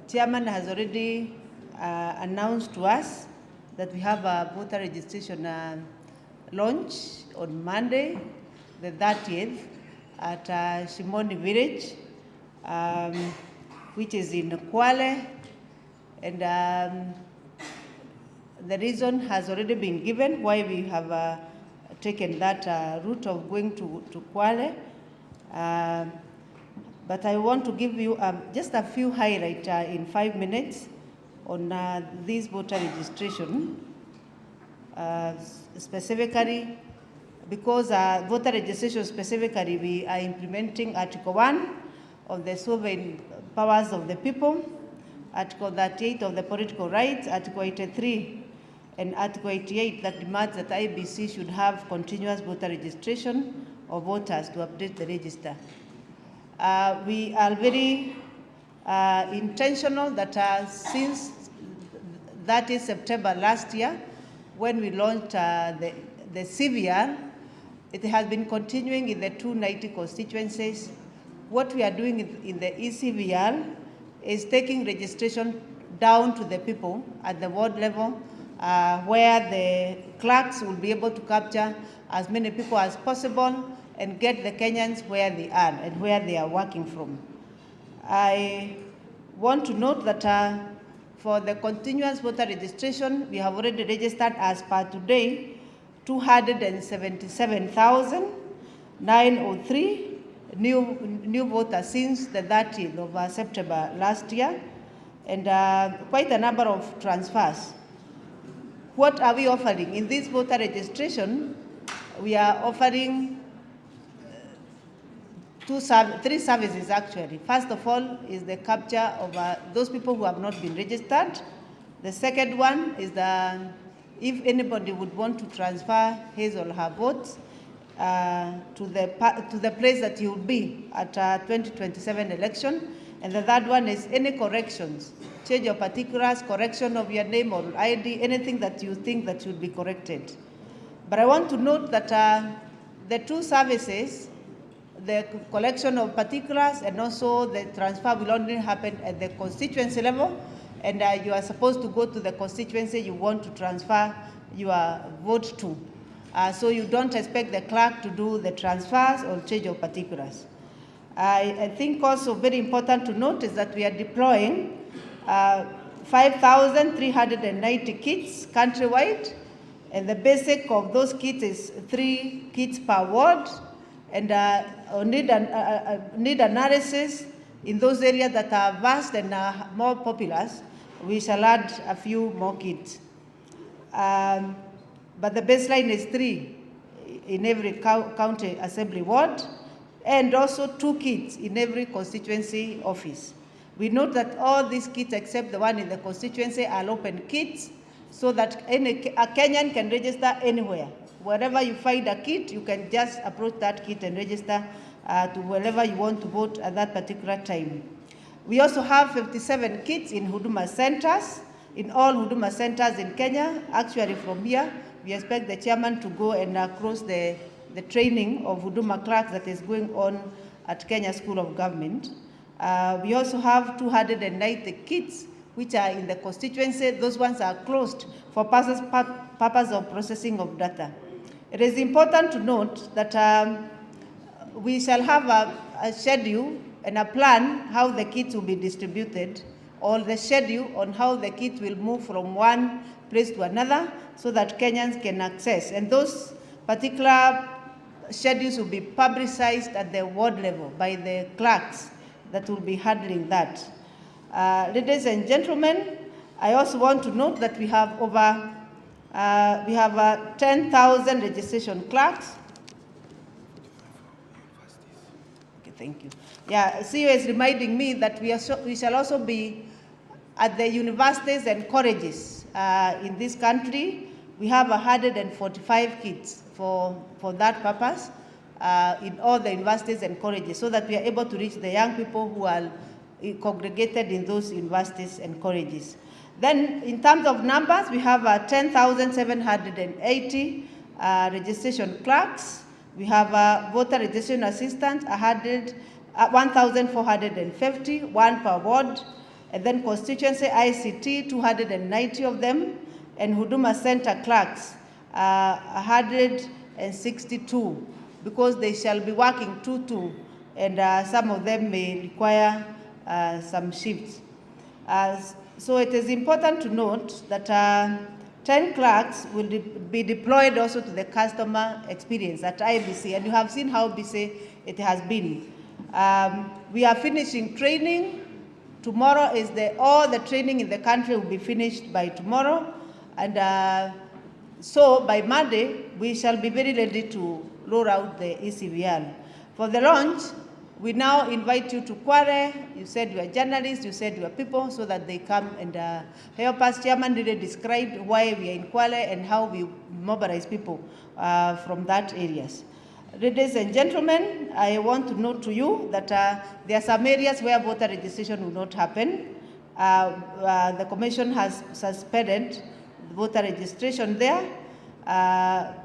Chairman has already announced to us that we have a voter registration launch on Monday, the 30th, at Shimoni Village, which is in Kwale, and the reason has already been given why we have taken that route of going to Kwale. But I want to give you just a few highlights in 5 minutes on this voter registration, specifically because voter registration specifically, we are implementing Article 1 of the Sovereign Powers of the People, Article 38 of the Political Rights, Article 83 and Article 88 that demands that IEBC should have continuous voter registration of voters to update the register. We are very intentional that since 30 September last year, when we launched the CVR, it has been continuing in the 290 constituencies. What we are doing in the ECVR is taking registration down to the people at the ward level, where the clerks will be able to capture as many people as possible and get the Kenyans where they are and where they are working from. I want to note that for the continuous voter registration, we have already registered as per today 277,903 new voters since the 30th of September last year, and quite a number of transfers. What are we offering? In this voter registration, we are offering three services actually. First of all is the capture of those people who have not been registered. The second one is if anybody would want to transfer his or her votes to the place that he will be at 2027 election. And the third one is any corrections, change of particulars, correction of your name or ID, anything that you think that should be corrected. But I want to note that the two services, the collection of particulars and also the transfer, will only happen at the constituency level, and you are supposed to go to the constituency you want to transfer your vote to. So you don't expect the clerk to do the transfers or change of particulars. I think also very important to note is that we are deploying 5,390 kits countrywide, and the basic of those kits is 3 kits per ward, and need analysis in those areas that are vast and more populous. We shall add a few more kits. But the baseline is 3 in every county assembly ward, and also 2 kits in every constituency office. We note that all these kits, except the one in the constituency, are open kits, so that a Kenyan can register anywhere. Wherever you find a kit, you can just approach that kit and register to wherever you want to vote at that particular time. We also have 57 kits in Huduma centers, in all Huduma centers in Kenya. Actually, from here, we expect the chairman to go and cross the training of Huduma clerks that is going on at Kenya School of Government. We also have 290 kits which are in the constituency. Those ones are closed for purpose of processing of data. It is important to note that we shall have a schedule and a plan how the kits will be distributed, or the schedule on how the kits will move from one place to another so that Kenyans can access. And those particular schedules will be publicized at the ward level by the clerks that will be handling that. Ladies and gentlemen, I also want to note that we have over 10,000 registration clerks. Okay, thank you. Yeah, CEO is reminding me that we shall also be at the universities and colleges in this country. We have 145 kits for that purpose in all the universities and colleges, so that we are able to reach the young people who are congregated in those universities and colleges. Then, in terms of numbers, we have 10,780 registration clerks. We have voter registration assistants, 1,450, 1 per ward. And then constituency ICT, 290 of them, and Huduma Center clerks, 162, because they shall be working 2-2, and some of them may require some shifts. So it is important to note that 10 clerks will be deployed also to the customer experience at IEBC, and you have seen how busy it has been. We are finishing training. Tomorrow is all the training in the country will be finished by tomorrow, and so by Monday we shall be very ready to roll out the ECVL. For the launch, we now invite you to Kwale. You said you are journalists, you said you are people, so that they come and help us. Chairman really described why we are in Kwale and how we mobilize people from that areas. Ladies and gentlemen, I want to note to you that there are some areas where voter registration will not happen. The Commission has suspended voter registration there.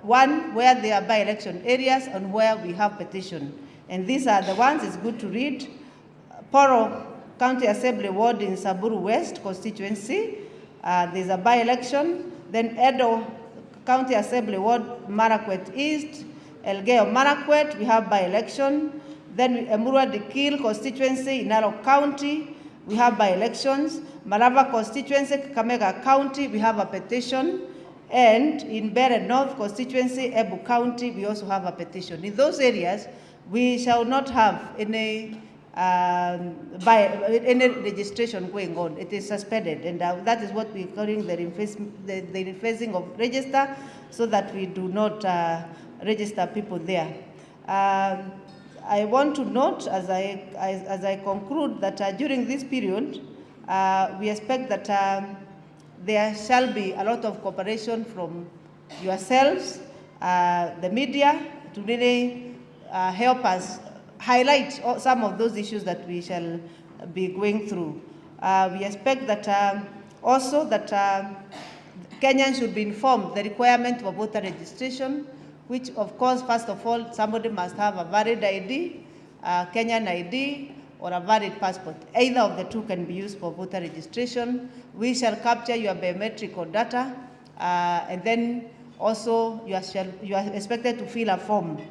One, where there are by-election areas and where we have petition. And these are the ones, it's good to read. Poro County Assembly Ward in Samburu West constituency, there's a by-election. Then Edo County Assembly Ward, Marakwet East, Elgeyo Marakwet, we have by-election. Then Emurua Dikil constituency in Narok County, we have by-elections. Marava constituency, Kakamega County, we have a petition. And in Bere North constituency, Ebu County, we also have a petition. In those areas, we shall not have any registration going on. It is suspended, and that is what we're calling the rephasing of register, so that we do not register people there. I want to note, as I conclude, that during this period, we expect that there shall be a lot of cooperation from yourselves, the media, to really help us highlight some of those issues that we shall be going through. We expect that also that Kenyans should be informed the requirement for voter registration, which of course, first of all, somebody must have a valid ID, Kenyan ID, or a valid passport. Either of the two can be used for voter registration. We shall capture your biometric data, and then also you are expected to fill a form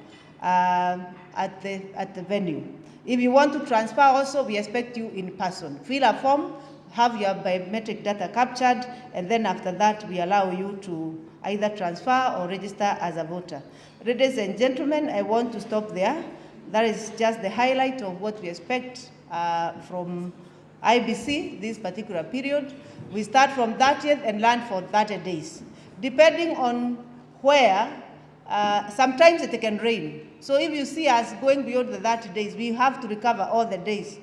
at the venue. If you want to transfer also, we expect you in person. Fill a form, have your biometric data captured, and then after that, we allow you to either transfer or register as a voter. Ladies and gentlemen, I want to stop there. That is just the highlight of what we expect from IEBC this particular period. We start from 30th and learn for 30 days. Depending on where, sometimes it can rain. So if you see us going beyond the 30 days, we have to recover all the days